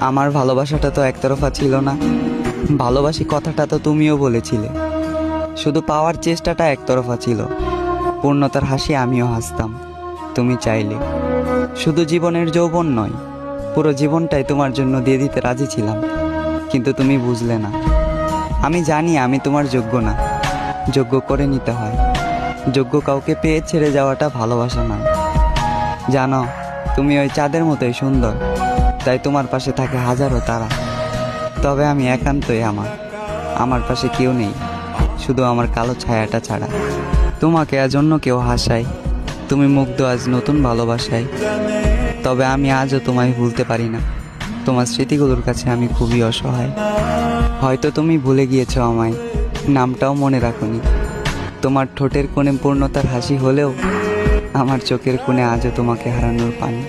আমার ভালোবাসাটা তো একতরফা ছিল না, ভালোবাসি কথাটা তো তুমিও বলেছিলে। শুধু পাওয়ার চেষ্টাটা একতরফা ছিল, পূর্ণতার হাসি আমিও হাসতাম তুমি চাইলে। শুধু জীবনের যৌবন নয়, পুরো জীবনটাই তোমার জন্য দিয়ে দিতে রাজি ছিলাম, কিন্তু তুমি বুঝলে না। আমি জানি আমি তোমার যোগ্য না, যোগ্য করে নিতে হয়। যোগ্য কাউকে পেয়ে ছেড়ে যাওয়াটা ভালোবাসা নয়। জানো, তুমি ওই চাঁদের মতোই সুন্দর, তাই তোমার পাশে থাকে হাজারো তারা। তবে আমি একান্তই আমার পাশে কেউ নেই, শুধু আমার কালো ছায়াটা ছাড়া। তোমাকে আজ অন্য কেউ হাসায়, তুমি মুগ্ধ আজ নতুন ভালোবাসায়। তবে আমি আজও তোমায় ভুলতে পারি না, তোমার স্মৃতিগুলোর কাছে আমি খুবই অসহায়। হয়তো তুমি ভুলে গিয়েছো আমায়, নামটাও মনে রাখোনি। তোমার ঠোঁটের কোণে পূর্ণতার হাসি হলেও আমার চোখের কোণে আজও তোমাকে হারানোর পানি।